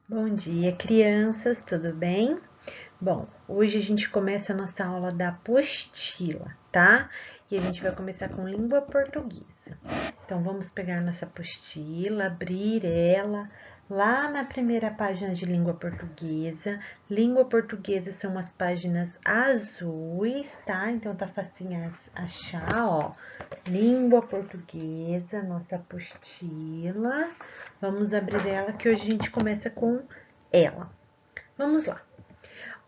Bom dia, crianças, tudo bem? Bom, hoje a gente começa a nossa aula da apostila, tá? E a gente vai começar com língua portuguesa. Então, vamos pegar nossa apostila, abrir ela lá na primeira página de língua portuguesa. Língua portuguesa são as páginas azuis, tá? Então, tá facinho achar, ó. Língua portuguesa, nossa apostila. Vamos abrir ela que hoje a gente começa com ela. Vamos lá.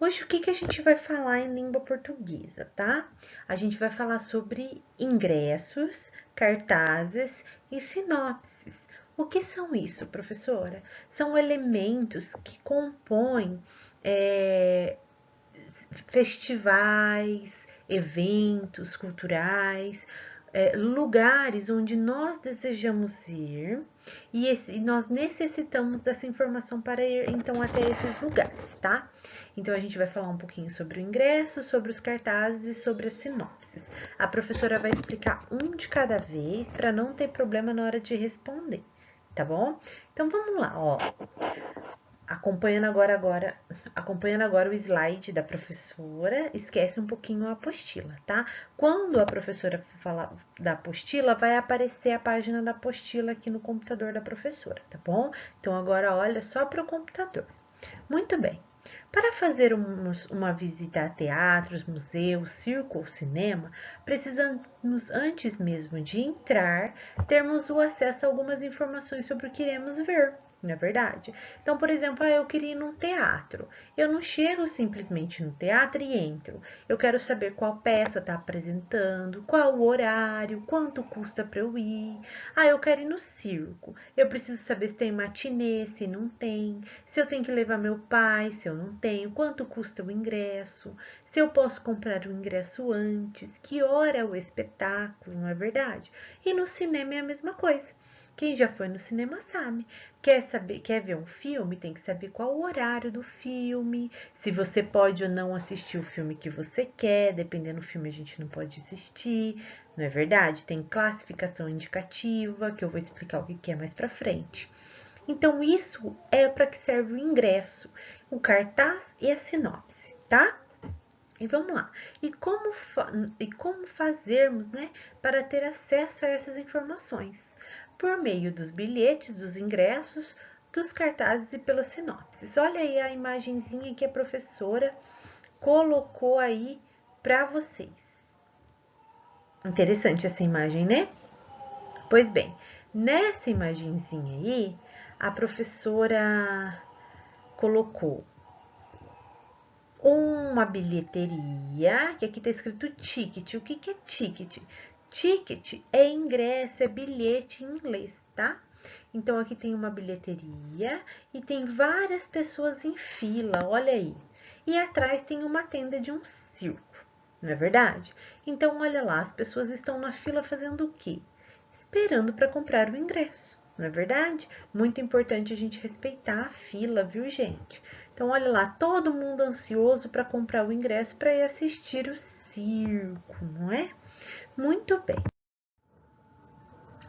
Hoje o que a gente vai falar em língua portuguesa, tá? A gente vai falar sobre ingressos, cartazes e sinopses. O que são isso, professora? São elementos que compõem festivais, eventos culturais, lugares onde nós desejamos ir e nós necessitamos dessa informação para ir então até esses lugares, tá? Então a gente vai falar um pouquinho sobre o ingresso, sobre os cartazes e sobre as sinopses. A professora vai explicar um de cada vez para não ter problema na hora de responder, tá bom? Então vamos lá, ó. Acompanhando agora o slide da professora, esquece um pouquinho a apostila, tá? Quando a professora falar da apostila, vai aparecer a página da apostila aqui no computador da professora, tá bom? Então agora olha só para o computador. Muito bem. Para fazermos uma visita a teatros, museus, circo ou cinema, precisamos, antes mesmo de entrar, termos o acesso a algumas informações sobre o que iremos ver. Não é verdade? Então, por exemplo, eu queria ir num teatro. Eu não chego simplesmente no teatro e entro. Eu quero saber qual peça está apresentando, qual o horário, quanto custa para eu ir. Eu quero ir no circo. Eu preciso saber se tem matinê, se não tem, se eu tenho que levar meu pai, se eu não tenho, quanto custa o ingresso, se eu posso comprar o ingresso antes, que hora é o espetáculo, não é verdade? E no cinema é a mesma coisa. Quem já foi no cinema sabe. Quer saber, quer ver um filme, tem que saber qual o horário do filme, se você pode ou não assistir o filme que você quer, dependendo do filme a gente não pode assistir, não é verdade? Tem classificação indicativa, que eu vou explicar o que é mais pra frente. Então, isso é para que serve o ingresso, o cartaz e a sinopse, tá? E vamos lá. E como fazermos, né, para ter acesso a essas informações? Por meio dos bilhetes, dos ingressos, dos cartazes e pelas sinopses. Olha aí a imagenzinha que a professora colocou aí para vocês. Interessante essa imagem, né? Pois bem, nessa imagenzinha aí, a professora colocou uma bilheteria, que aqui está escrito ticket. O que é ticket? Ticket é ingresso, é bilhete em inglês, tá? Então, aqui tem uma bilheteria e tem várias pessoas em fila, olha aí. E atrás tem uma tenda de um circo, não é verdade? Então, olha lá, as pessoas estão na fila fazendo o quê? Esperando para comprar o ingresso, não é verdade? Muito importante a gente respeitar a fila, viu, gente? Então, olha lá, todo mundo ansioso para comprar o ingresso para ir assistir o circo, não é? Muito bem.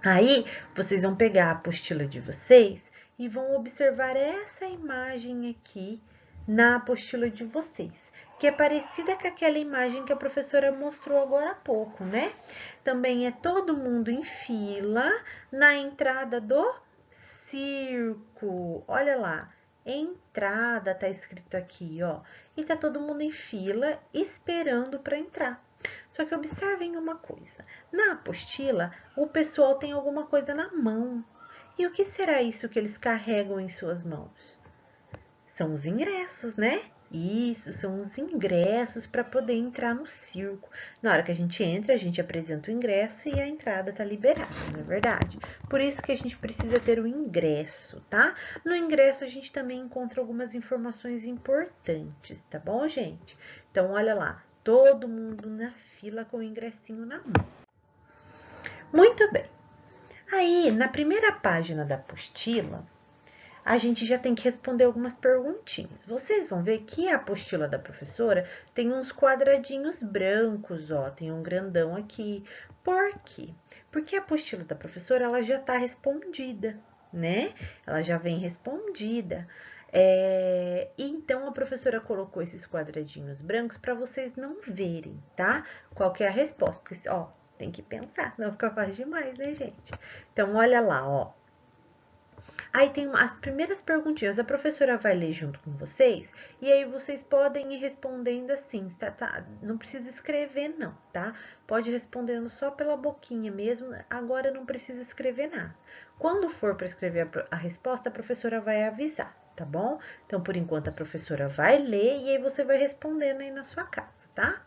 Aí, vocês vão pegar a apostila de vocês e vão observar essa imagem aqui na apostila de vocês, que é parecida com aquela imagem que a professora mostrou agora há pouco, né? Também é todo mundo em fila na entrada do circo. Olha lá, entrada tá escrito aqui, ó. E tá todo mundo em fila esperando para entrar. Só que observem uma coisa: na apostila, o pessoal tem alguma coisa na mão. E o que será isso que eles carregam em suas mãos? São os ingressos, né? Isso, são os ingressos para poder entrar no circo. Na hora que a gente entra, a gente apresenta o ingresso e a entrada tá liberada, não é verdade? Por isso que a gente precisa ter o ingresso, tá? No ingresso a gente também encontra algumas informações importantes, tá bom, gente? Então, olha lá, todo mundo na fila com o ingressinho na mão. Muito bem. Aí, na primeira página da apostila, a gente já tem que responder algumas perguntinhas. Vocês vão ver que a apostila da professora tem uns quadradinhos brancos, ó, tem um grandão aqui. Por quê? Porque a apostila da professora, ela já está respondida, né? Ela já vem respondida. Então, a professora colocou esses quadradinhos brancos para vocês não verem, tá? Qual que é a resposta, porque, ó, tem que pensar, senão fica fácil demais, né, gente? Então, olha lá, ó. Aí tem as primeiras perguntinhas, a professora vai ler junto com vocês, e aí vocês podem ir respondendo assim, não precisa escrever não, tá? Pode ir respondendo só pela boquinha mesmo, agora não precisa escrever nada. Quando for para escrever a resposta, a professora vai avisar, tá bom? Então, por enquanto, a professora vai ler e aí você vai respondendo aí na sua casa, tá?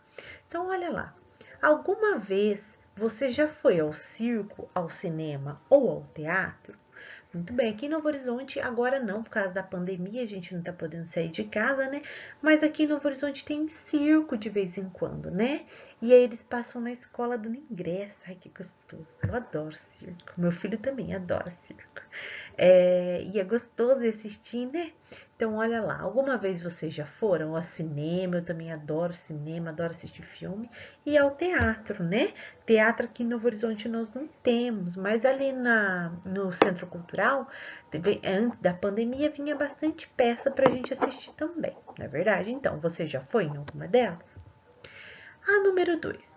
Então, olha lá. Alguma vez você já foi ao circo, ao cinema ou ao teatro? Muito bem, aqui em Novo Horizonte, agora não, por causa da pandemia, a gente não tá podendo sair de casa, né? Mas aqui em Novo Horizonte tem circo de vez em quando, né? E aí eles passam na escola dando ingresso. Ai, que gostoso. Eu adoro circo. Meu filho também adora circo. E é gostoso assistir, né? Então, olha lá, alguma vez vocês já foram ao cinema? Eu também adoro cinema, adoro assistir filme. E ao teatro, né? Teatro aqui em Novo Horizonte nós não temos, mas ali no Centro Cultural, antes da pandemia, vinha bastante peça pra gente assistir também, não é verdade? Então, você já foi em alguma delas? A número 2.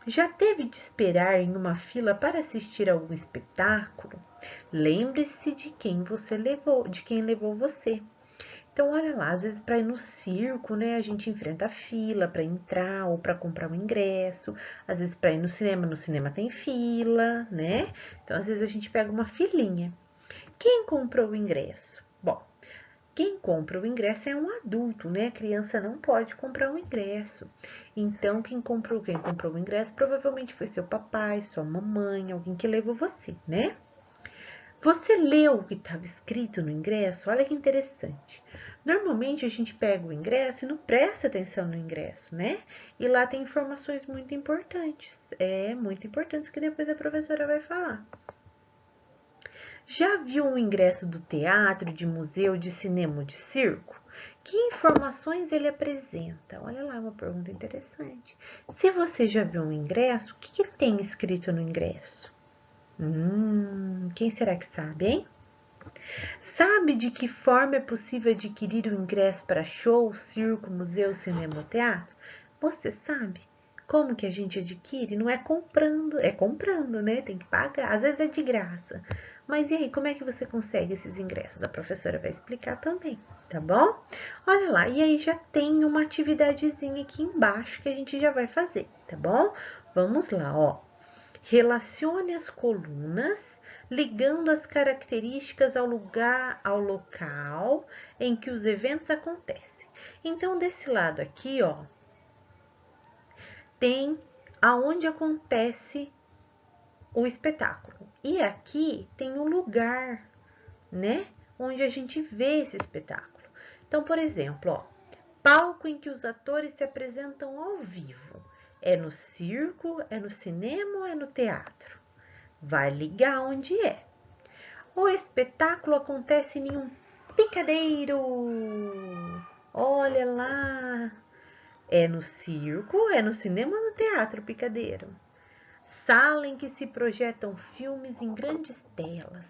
Já teve de esperar em uma fila para assistir algum espetáculo? Lembre-se de quem você levou, de quem levou você. Então, olha lá, às vezes para ir no circo, né, a gente enfrenta fila para entrar ou para comprar um ingresso. Às vezes para ir no cinema tem fila, né? Então, às vezes a gente pega uma filinha. Quem comprou o ingresso? Bom, quem compra o ingresso é um adulto, né? A criança não pode comprar um ingresso. Então, quem comprou o ingresso provavelmente foi seu papai, sua mamãe, alguém que levou você, né? Você leu o que estava escrito no ingresso? Olha que interessante. Normalmente a gente pega o ingresso e não presta atenção no ingresso, né? E lá tem informações muito importantes. Muito importantes que depois a professora vai falar. Já viu um ingresso do teatro, de museu, de cinema ou de circo? Que informações ele apresenta? Olha lá, uma pergunta interessante. Se você já viu um ingresso, o que tem escrito no ingresso? Quem será que sabe, hein? Sabe de que forma é possível adquirir o ingresso para show, circo, museu, cinema ou teatro? Você sabe como que a gente adquire? Não é comprando, é comprando, né? Tem que pagar, às vezes é de graça. Mas e aí, como é que você consegue esses ingressos? A professora vai explicar também, tá bom? Olha lá, e aí já tem uma atividadezinha aqui embaixo que a gente já vai fazer, tá bom? Vamos lá, ó. Relacione as colunas, ligando as características ao lugar, ao local em que os eventos acontecem. Então, desse lado aqui, ó, tem aonde acontece o espetáculo. E aqui tem o lugar, né, onde a gente vê esse espetáculo. Então, por exemplo, ó, palco em que os atores se apresentam ao vivo. É no circo, é no cinema ou é no teatro? Vai ligar onde é. O espetáculo acontece em um picadeiro. Olha lá. É no circo, é no cinema ou no teatro picadeiro? Sala em que se projetam filmes em grandes telas.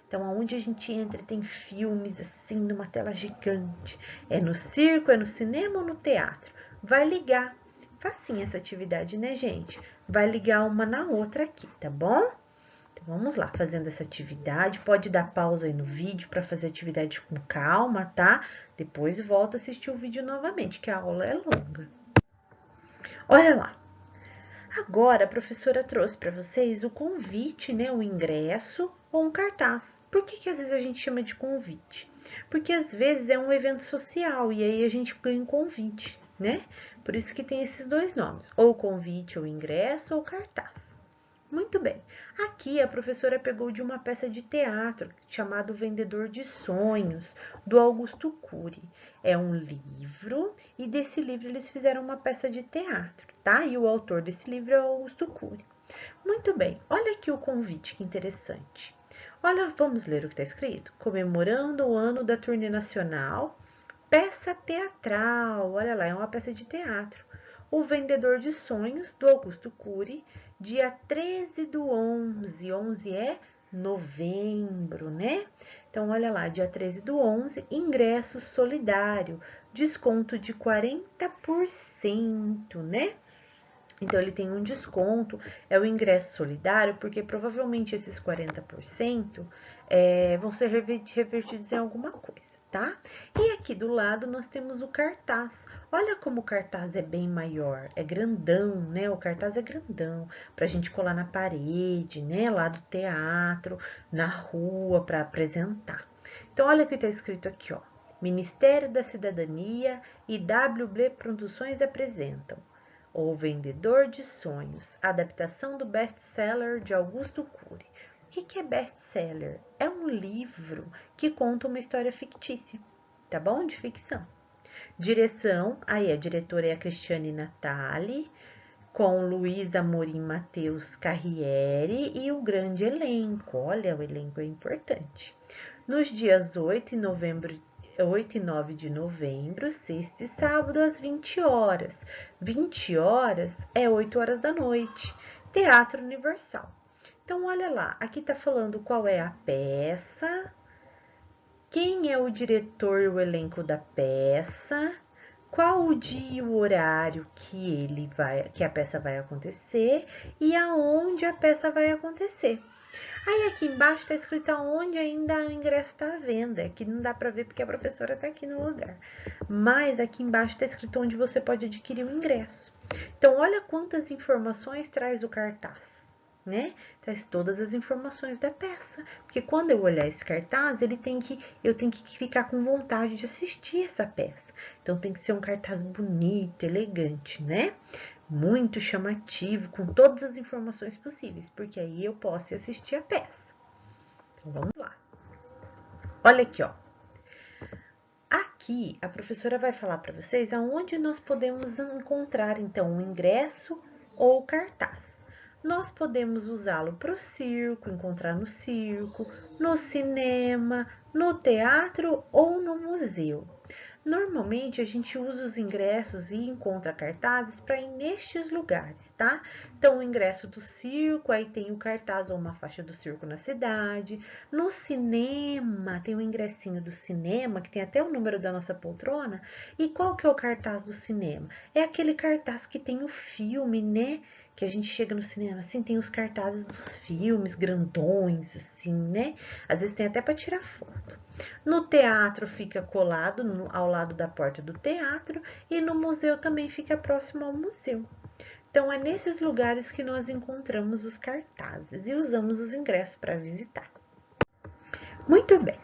Então, aonde a gente entra tem filmes assim numa tela gigante. É no circo, é no cinema ou no teatro? Vai ligar. Facinha essa atividade, né, gente? Vai ligar uma na outra aqui, tá bom? Então, vamos lá, fazendo essa atividade. Pode dar pausa aí no vídeo para fazer a atividade com calma, tá? Depois volta a assistir o vídeo novamente, que a aula é longa. Olha lá. Agora, a professora trouxe para vocês o convite, né? O ingresso ou um cartaz. Por que às vezes a gente chama de convite? Porque às vezes é um evento social e aí a gente ganha um convite, né? Por isso que tem esses dois nomes, ou convite, ou ingresso, ou cartaz. Muito bem. Aqui a professora pegou de uma peça de teatro chamado Vendedor de Sonhos, do Augusto Cury. É um livro e desse livro eles fizeram uma peça de teatro, tá? E o autor desse livro é o Augusto Cury. Muito bem. Olha aqui o convite, que interessante. Olha, vamos ler o que está escrito. Comemorando o ano da turnê nacional, peça teatral. Olha lá, é uma peça de teatro. O Vendedor de Sonhos, do Augusto Cury, dia 13 do 11. 11 é novembro, né? Então, olha lá, dia 13/11, ingresso solidário, desconto de 40%, né? Então, ele tem um desconto, é o ingresso solidário, porque provavelmente esses 40% vão ser revertidos em alguma coisa, tá? E aqui do lado nós temos o cartaz. Olha como o cartaz é bem maior, é grandão, né? O cartaz é grandão, pra gente colar na parede, né? Lá do teatro, na rua, para apresentar. Então, olha o que tá escrito aqui, ó. Ministério da Cidadania e WB Produções apresentam O Vendedor de Sonhos, adaptação do best-seller de Augusto Cury. O que é best-seller? É um livro que conta uma história fictícia, tá bom? De ficção. Direção, aí a diretora é a Cristiane Natali, com Luiz Amorim Matheus Carriere e o grande elenco. Olha, o elenco é importante. Nos dias 8 e 9 de novembro, sexta e sábado, às 20 horas. 20 horas é 8 horas da noite. Teatro Universal. Então, olha lá, aqui tá falando qual é a peça, quem é o diretor e o elenco da peça, qual o dia e o horário que a peça vai acontecer e aonde a peça vai acontecer. Aí aqui embaixo está escrito aonde ainda o ingresso está à venda. Aqui não dá para ver porque a professora está aqui no lugar. Mas aqui embaixo está escrito onde você pode adquirir o ingresso. Então, olha quantas informações traz o cartaz, né? Traz todas as informações da peça. Porque quando eu olhar esse cartaz, eu tenho que ficar com vontade de assistir essa peça. Então, tem que ser um cartaz bonito, elegante, né? Muito chamativo, com todas as informações possíveis, porque aí eu posso assistir a peça. Então, vamos lá. Olha aqui, ó. Aqui, a professora vai falar para vocês aonde nós podemos encontrar, então, o ingresso ou o cartaz. Nós podemos usá-lo para o circo, encontrar no circo, no cinema, no teatro ou no museu. Normalmente, a gente usa os ingressos e encontra cartazes para ir nestes lugares, tá? Então, o ingresso do circo, aí tem o cartaz ou uma faixa do circo na cidade. No cinema, tem o ingressinho do cinema, que tem até o número da nossa poltrona. E qual que é o cartaz do cinema? É aquele cartaz que tem o filme, né? Que a gente chega no cinema, assim, tem os cartazes dos filmes grandões, assim, né? Às vezes tem até para tirar foto. No teatro fica colado ao lado da porta do teatro e no museu também fica próximo ao museu. Então, é nesses lugares que nós encontramos os cartazes e usamos os ingressos para visitar. Muito bem,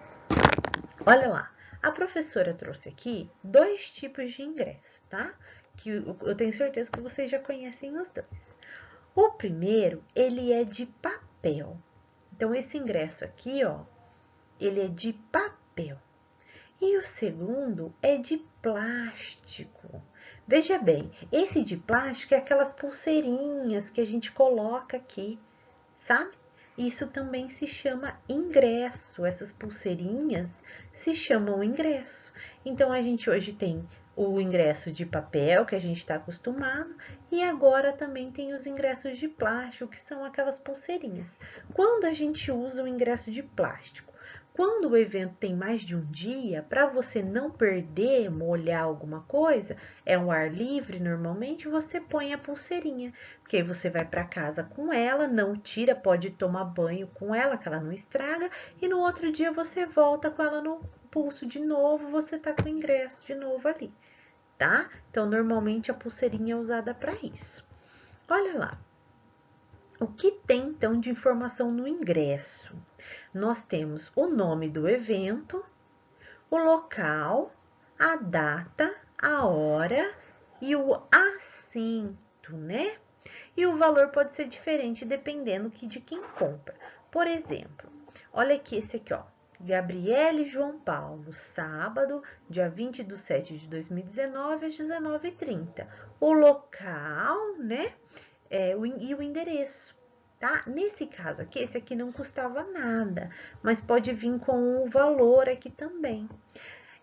olha lá. A professora trouxe aqui 2 tipos de ingresso, tá? Que eu tenho certeza que vocês já conhecem os dois. O primeiro, ele é de papel. Então, esse ingresso aqui, ó, ele é de papel. E o segundo é de plástico. Veja bem, esse de plástico é aquelas pulseirinhas que a gente coloca aqui, sabe? Isso também se chama ingresso. Essas pulseirinhas se chamam ingresso. Então, a gente hoje tem o ingresso de papel, que a gente está acostumado, e agora também tem os ingressos de plástico, que são aquelas pulseirinhas. Quando a gente usa o ingresso de plástico? Quando o evento tem mais de um dia, para você não perder, molhar alguma coisa, é um ar livre, normalmente você põe a pulseirinha, porque aí você vai para casa com ela, não tira, pode tomar banho com ela, que ela não estraga, e no outro dia você volta com ela no pulso de novo, você tá com o ingresso de novo ali, tá? Então, normalmente a pulseirinha é usada para isso. Olha lá. O que tem então de informação no ingresso? Nós temos o nome do evento, o local, a data, a hora e o assento, né? E o valor pode ser diferente dependendo de quem compra. Por exemplo, olha aqui esse aqui, ó. Gabriele e João Paulo, sábado, dia 20/7 de 2019, às 19h30. O local, né? E o endereço, tá? Nesse caso aqui, esse aqui não custava nada, mas pode vir com o valor aqui também.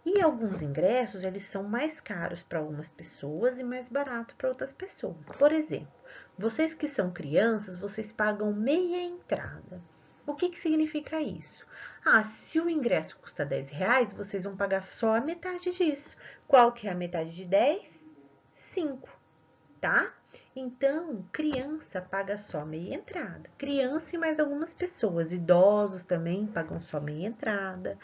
E alguns ingressos, eles são mais caros para algumas pessoas e mais barato para outras pessoas. Por exemplo, vocês que são crianças, vocês pagam meia entrada. O que significa isso? Ah, se o ingresso custa R$10, vocês vão pagar só a metade disso. Qual que é a metade de 10? 5, tá? Então, criança paga só meia entrada. Criança e mais algumas pessoas. Idosos também pagam só meia entrada,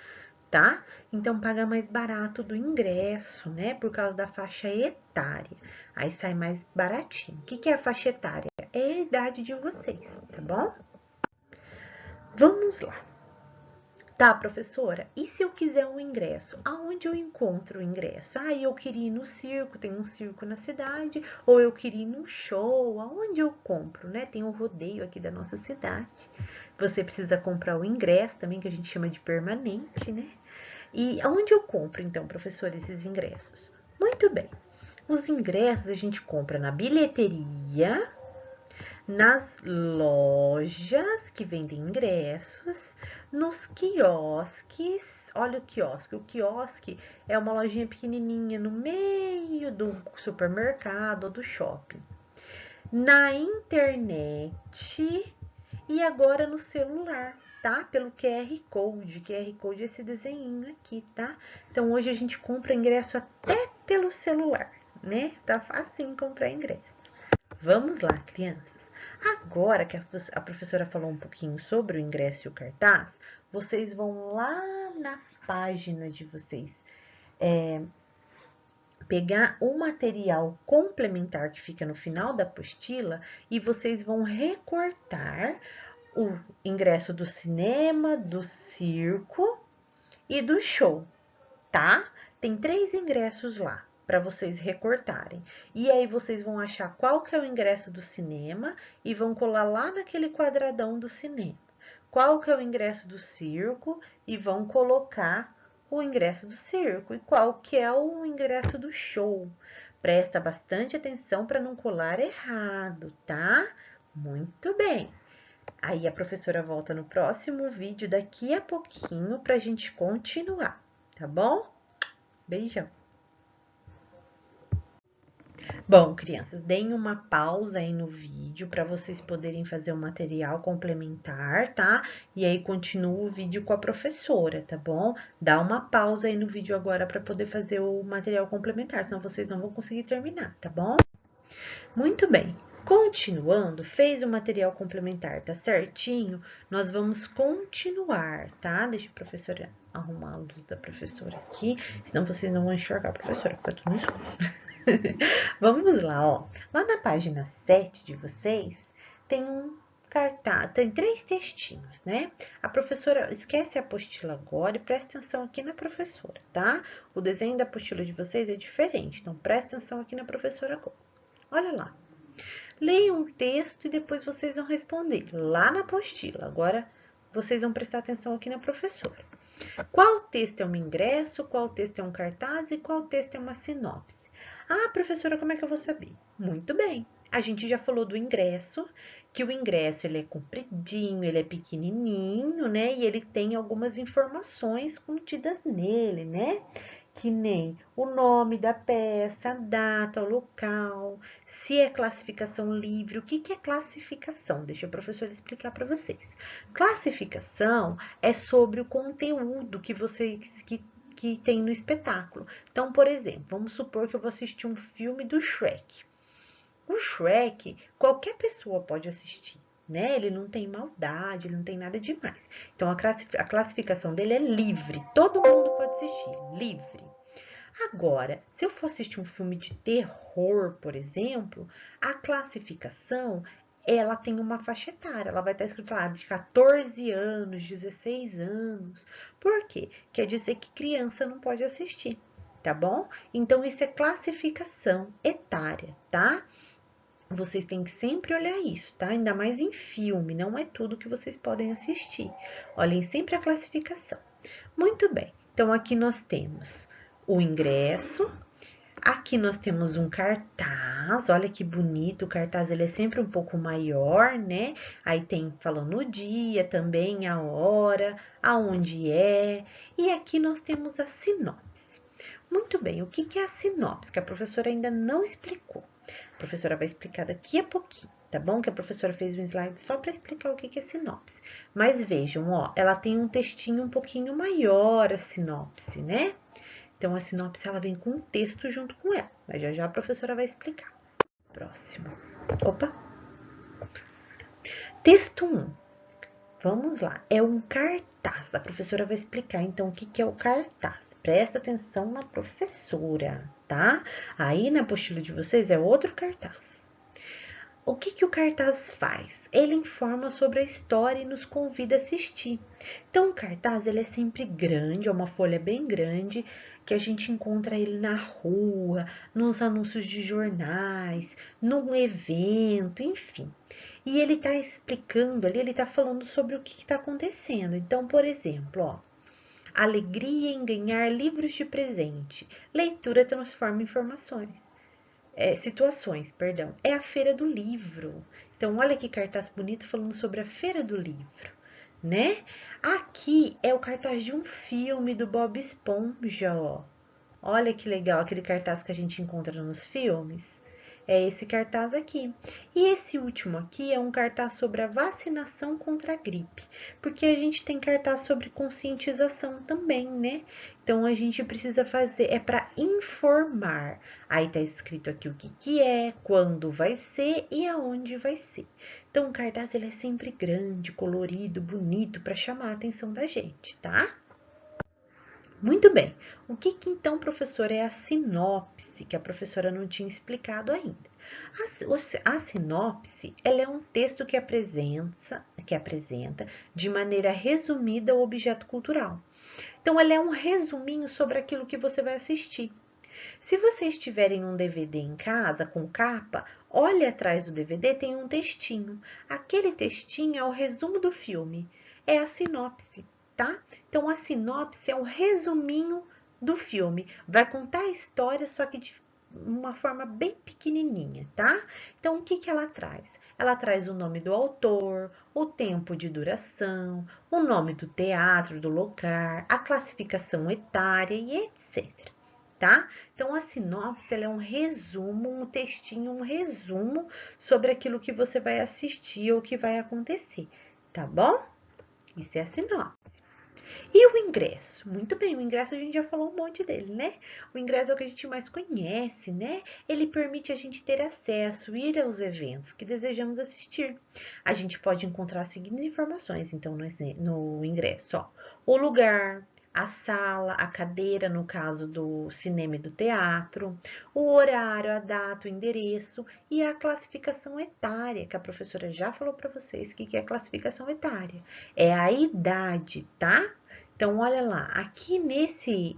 tá? Então, paga mais barato do ingresso, né? Por causa da faixa etária. Aí sai mais baratinho. O que é a faixa etária? É a idade de vocês, tá bom? Vamos lá. Tá, professora, e se eu quiser um ingresso? Aonde eu encontro o ingresso? Ah, eu queria ir no circo, tem um circo na cidade, ou eu queria ir num show, aonde eu compro, né? Tem um rodeio aqui da nossa cidade. Você precisa comprar o ingresso também, que a gente chama de permanente, né? E aonde eu compro, então, professora, esses ingressos? Muito bem. Os ingressos a gente compra na bilheteria, nas lojas que vendem ingressos, nos quiosques. Olha o quiosque. O quiosque é uma lojinha pequenininha no meio do supermercado ou do shopping. Na internet e agora no celular, tá? Pelo QR Code. QR Code é esse desenho aqui, tá? Então hoje a gente compra ingresso até pelo celular, né? Tá facinho comprar ingresso. Vamos lá, crianças. Agora que a professora falou um pouquinho sobre o ingresso e o cartaz, vocês vão lá na página de vocês pegar o material complementar que fica no final da apostila e vocês vão recortar o ingresso do cinema, do circo e do show, tá? Tem 3 ingressos lá para vocês recortarem. E aí vocês vão achar qual que é o ingresso do cinema e vão colar lá naquele quadradão do cinema. Qual que é o ingresso do circo e vão colocar o ingresso do circo. E qual que é o ingresso do show. Presta bastante atenção para não colar errado, tá? Muito bem. Aí a professora volta no próximo vídeo daqui a pouquinho para a gente continuar, tá bom? Beijão! Bom, crianças, deem uma pausa aí no vídeo para vocês poderem fazer o material complementar, tá? E aí continua o vídeo com a professora, tá bom? Dá uma pausa aí no vídeo agora para poder fazer o material complementar, senão vocês não vão conseguir terminar, tá bom? Muito bem. Continuando, fez o material complementar, tá certinho? Nós vamos continuar, tá? Deixa a professora arrumar a luz da professora aqui, senão vocês não vão enxergar a professora, fica tudo no escuro. Vamos lá, ó. Lá na página 7 de vocês, tem um cartaz, tem 3 textinhos, né? A professora, esquece a apostila agora e presta atenção aqui na professora, tá? O desenho da apostila de vocês é diferente, então presta atenção aqui na professora agora. Olha lá. Leiam o texto e depois vocês vão responder lá na apostila. Agora, vocês vão prestar atenção aqui na professora. Qual texto é um ingresso, qual texto é um cartaz e qual texto é uma sinopse? Ah, professora, como é que eu vou saber? Muito bem. A gente já falou do ingresso, que o ingresso ele é compridinho, ele é pequenininho, né? E ele tem algumas informações contidas nele, né? Que nem o nome da peça, a data, o local, se é classificação livre. O que é classificação? Deixa a professora explicar para vocês. Classificação é sobre o conteúdo que vocês que tem no espetáculo. Então, por exemplo, vamos supor que eu vou assistir um filme do Shrek. O Shrek, qualquer pessoa pode assistir, né? Ele não tem maldade, ele não tem nada demais. Então, a classificação dele é livre. Todo mundo pode assistir, livre. Agora, se eu for assistir um filme de terror, por exemplo, a classificação ela tem uma faixa etária, ela vai estar escrito lá de 14 anos, 16 anos. Por quê? Quer dizer que criança não pode assistir, tá bom? Então, isso é classificação etária, tá? Vocês têm que sempre olhar isso, tá? Ainda mais em filme, não é tudo que vocês podem assistir. Olhem sempre a classificação. Muito bem, então aqui nós temos o ingresso. Aqui nós temos um cartaz, olha que bonito, o cartaz ele é sempre um pouco maior, né? Aí tem falando o dia, também a hora, aonde é. E aqui nós temos a sinopse. Muito bem, o que é a sinopse? Que a professora ainda não explicou. A professora vai explicar daqui a pouquinho, tá tá bom? Que a professora fez um slide só para explicar o que é sinopse. Mas vejam, ó, ela tem um textinho um pouquinho maior, a sinopse, né? Então, a sinopse, ela vem com um texto junto com ela, mas já a professora vai explicar. Próximo. Opa! Texto 1. Vamos lá, é um cartaz. A professora vai explicar, então, o que é o cartaz. Presta atenção na professora, tá? Aí, na apostila de vocês, é outro cartaz. O que o cartaz faz? Ele informa sobre a história e nos convida a assistir. Então, o cartaz, ele é sempre grande, é uma folha bem grande, que a gente encontra ele na rua, nos anúncios de jornais, num evento, enfim. E ele está explicando ali, ele está falando sobre o que está acontecendo. Então, por exemplo, ó, alegria em ganhar livros de presente. Leitura transforma informações. Situações, perdão. É a Feira do Livro. Então, olha que cartaz bonito falando sobre a Feira do Livro, né? Aqui é o cartaz de um filme do Bob Esponja, ó. Olha que legal aquele cartaz que a gente encontra nos filmes. É esse cartaz aqui. E esse último aqui é um cartaz sobre a vacinação contra a gripe, porque a gente tem cartaz sobre conscientização também, né? Então a gente precisa fazer, é para informar. Aí tá escrito aqui o que é, quando vai ser e aonde vai ser. Então o cartaz ele é sempre grande, colorido, bonito para chamar a atenção da gente, tá? Muito bem. O que então, professora, é a sinopse, que a professora não tinha explicado ainda? A sinopse, ela é um texto que apresenta de maneira resumida o objeto cultural. Então, ela é um resuminho sobre aquilo que você vai assistir. Se vocês tiverem um DVD em casa com capa, olhe atrás do DVD, tem um textinho. Aquele textinho é o resumo do filme, é a sinopse, tá? Então, a sinopse é um resuminho do filme. Vai contar a história, só que de uma forma bem pequenininha, tá? Então, o que ela traz? Ela traz o nome do autor, o tempo de duração, o nome do teatro, do lugar, a classificação etária e etc. Tá? Então, a sinopse ela é um resumo, um textinho, um resumo sobre aquilo que você vai assistir ou que vai acontecer, tá bom? Isso é a sinopse. E o ingresso? Muito bem, o ingresso a gente já falou um monte dele, né? O ingresso é o que a gente mais conhece, né? Ele permite a gente ter acesso, ir aos eventos que desejamos assistir. A gente pode encontrar as seguintes informações, então, no ingresso, ó. O lugar, a sala, a cadeira, no caso do cinema e do teatro, o horário, a data, o endereço e a classificação etária, que a professora já falou para vocês que é a classificação etária. É a idade, tá? Então, olha lá, aqui nesse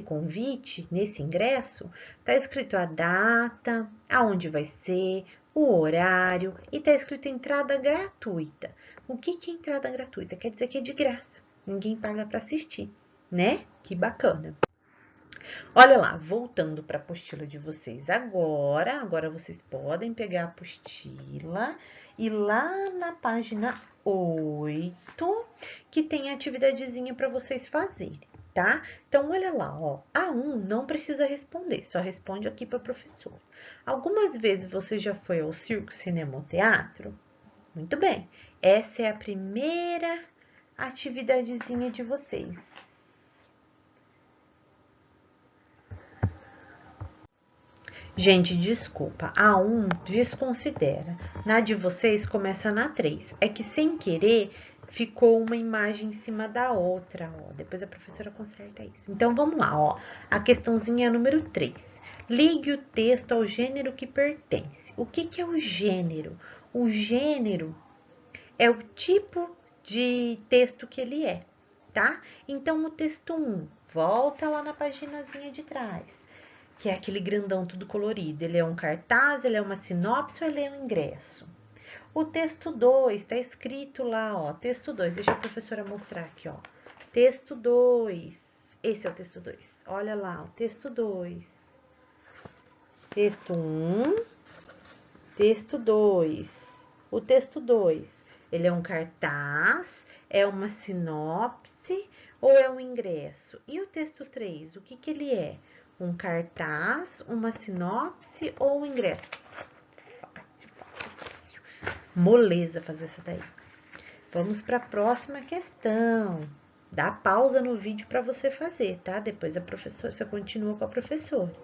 convite, nesse ingresso, tá escrito a data, aonde vai ser, o horário e tá escrito entrada gratuita. O que é entrada gratuita? Quer dizer que é de graça, ninguém paga para assistir, né? Que bacana. Olha lá, voltando para a apostila de vocês agora vocês podem pegar a apostila e lá na página 8, que tem a atividadezinha para vocês fazerem, tá? Então, olha lá, ó, a 1 não precisa responder, só responde aqui para a professora. Algumas vezes você já foi ao circo, cinema ou teatro? Muito bem, essa é a primeira atividadezinha de vocês. Gente, desculpa, a 1 desconsidera. Na de vocês começa na 3. É que sem querer ficou uma imagem em cima da outra, ó. Depois a professora conserta isso. Então vamos lá, ó. A questãozinha número 3. Ligue o texto ao gênero que pertence. O que é o gênero? O gênero é o tipo de texto que ele é, tá? Então o texto 1, volta lá na paginazinha de trás, que é aquele grandão tudo colorido. Ele é um cartaz, ele é uma sinopse ou ele é um ingresso? O texto 2, tá escrito lá, ó, texto 2. Deixa a professora mostrar aqui, ó. Texto 2. Esse é o texto 2. Olha lá, o texto 2. Texto 1, texto 2. O texto 2, ele é um cartaz, é uma sinopse ou é um ingresso? E o texto 3, o que ele é? Um cartaz, uma sinopse ou um ingresso? Fácil, fácil, fácil. Moleza fazer essa daí. Vamos para a próxima questão. Dá pausa no vídeo para você fazer, tá? Depois você continua com a professora.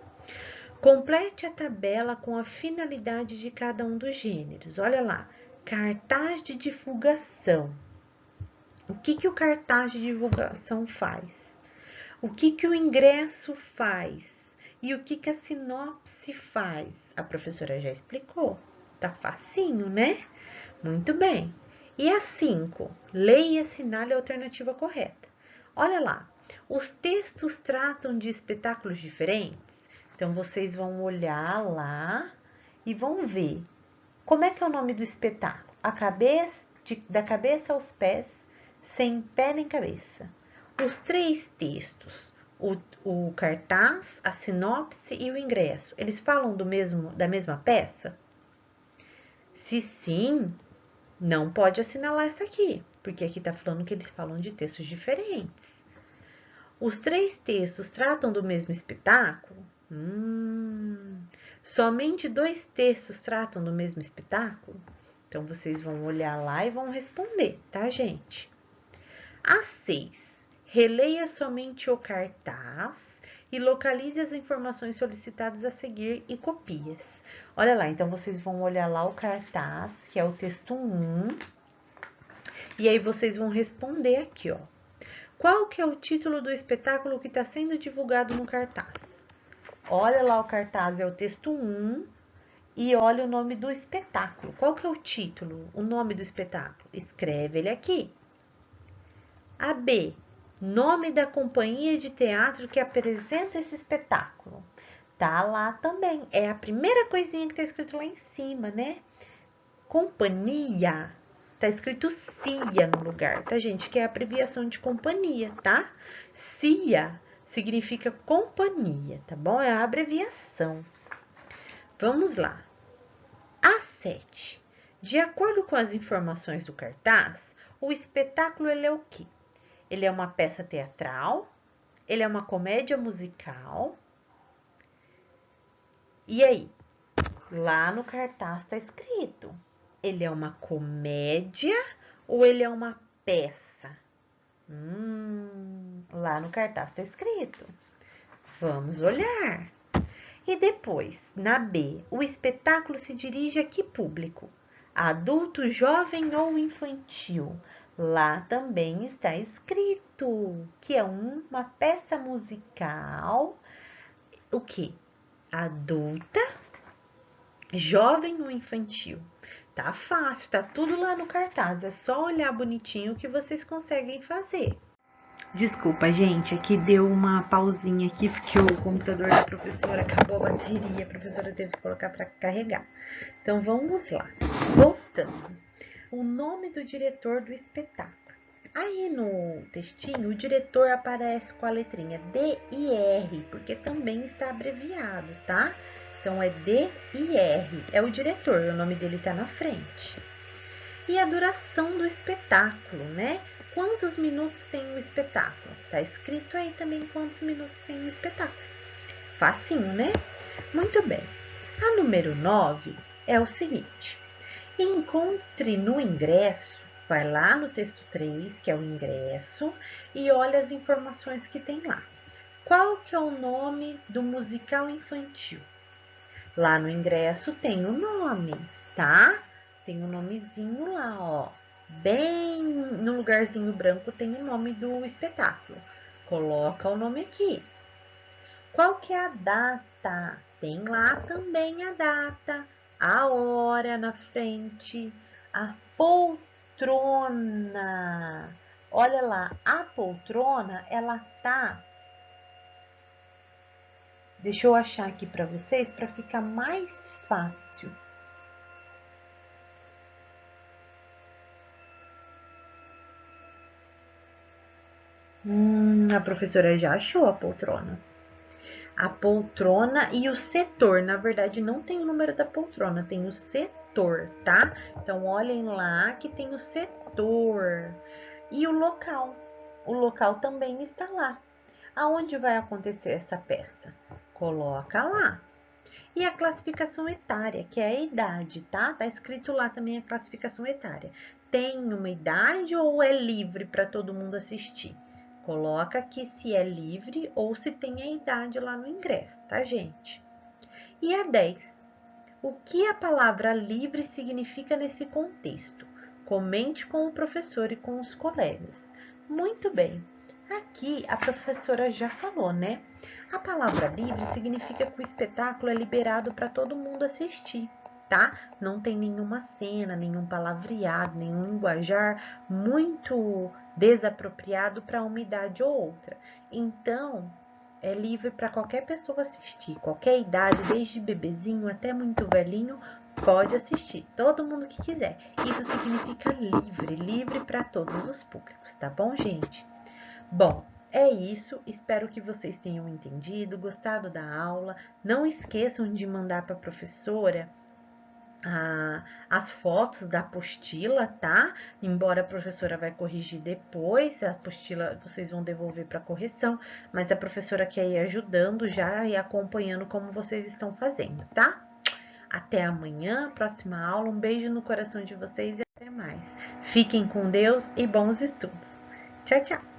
Complete a tabela com a finalidade de cada um dos gêneros. Olha lá, cartaz de divulgação. O que o cartaz de divulgação faz? O que o ingresso faz? E o que a sinopse faz? A professora já explicou. Tá facinho, né? Muito bem. E a 5, leia e assinale a alternativa correta. Olha lá, os textos tratam de espetáculos diferentes? Então, vocês vão olhar lá e vão ver. Como é que é o nome do espetáculo? Da cabeça aos pés, sem pé nem cabeça. Os 3 textos, o cartaz, a sinopse e o ingresso, eles falam da mesma peça? Se sim, não pode assinalar essa aqui, porque aqui está falando que eles falam de textos diferentes. Os 3 textos tratam do mesmo espetáculo? Somente 2 textos tratam do mesmo espetáculo? Então, vocês vão olhar lá e vão responder, tá, gente? A 6, releia somente o cartaz e localize as informações solicitadas a seguir e copie-as. Olha lá, então vocês vão olhar lá o cartaz, que é o texto 1, e aí vocês vão responder aqui, ó. Qual que é o título do espetáculo que está sendo divulgado no cartaz? Olha lá o cartaz, é o texto 1, e olha o nome do espetáculo. Qual que é o título, o nome do espetáculo? Escreve ele aqui. A B, nome da companhia de teatro que apresenta esse espetáculo. Tá lá também, é a primeira coisinha que tá escrito lá em cima, né? Companhia, tá escrito CIA no lugar, tá, gente? Que é a abreviação de companhia, tá? CIA significa companhia, tá bom? É a abreviação. Vamos lá. A7. De acordo com as informações do cartaz, o espetáculo ele é o quê? Ele é uma peça teatral, ele é uma comédia musical. E aí? Lá no cartaz está escrito, ele é uma comédia ou ele é uma peça? Lá no cartaz está escrito. Vamos olhar. E depois, na B, o espetáculo se dirige a que público? Adulto, jovem ou infantil? Lá também está escrito que é uma peça musical, o que? Adulta, jovem ou infantil? Tá fácil, tá tudo lá no cartaz, é só olhar bonitinho que vocês conseguem fazer. Desculpa, gente, aqui deu uma pausinha aqui porque o computador da professora acabou a bateria, a professora teve que colocar para carregar. Então, vamos lá. Voltando. O nome do diretor do espetáculo. Aí no textinho, o diretor aparece com a letrinha D e R, porque também está abreviado, tá? Então, é D e R, é o diretor, o nome dele tá na frente. E a duração do espetáculo, né? Quantos minutos tem o espetáculo? Tá escrito aí também quantos minutos tem o espetáculo. Facinho, né? Muito bem. A número 9 é o seguinte. Encontre no ingresso, vai lá no texto 3, que é o ingresso, e olha as informações que tem lá. Qual que é o nome do musical infantil? Lá no ingresso tem o nome, tá? Tem o nomezinho lá, ó. Bem no lugarzinho branco tem o nome do espetáculo. Coloca o nome aqui. Qual que é a data? Tem lá também a data, a hora na frente, a poltrona. Olha lá, a poltrona, ela tá. Deixa eu achar aqui para vocês para ficar mais fácil. A professora já achou a poltrona. A poltrona e o setor. Na verdade, não tem o número da poltrona, tem o setor, tá? Então, olhem lá que tem o setor. E o local. O local também está lá. Aonde vai acontecer essa peça? Coloca lá. E a classificação etária, que é a idade, tá? Tá escrito lá também a classificação etária. Tem uma idade ou é livre para todo mundo assistir? Coloca aqui se é livre ou se tem a idade lá no ingresso, tá, gente? E a 10. O que a palavra livre significa nesse contexto? Comente com o professor e com os colegas. Muito bem. Aqui a professora já falou, né? A palavra livre significa que o espetáculo é liberado para todo mundo assistir, tá? Não tem nenhuma cena, nenhum palavreado, nenhum linguajar muito desapropriado para uma idade ou outra. Então, é livre para qualquer pessoa assistir, qualquer idade, desde bebezinho até muito velhinho, pode assistir, todo mundo que quiser. Isso significa livre, livre para todos os públicos, tá bom, gente? Bom, é isso. Espero que vocês tenham entendido, gostado da aula. Não esqueçam de mandar para a professora as fotos da apostila, tá? Embora a professora vai corrigir depois, a apostila vocês vão devolver para correção, mas a professora quer ir ajudando já e acompanhando como vocês estão fazendo, tá? Até amanhã, próxima aula. Um beijo no coração de vocês e até mais. Fiquem com Deus e bons estudos. Tchau, tchau!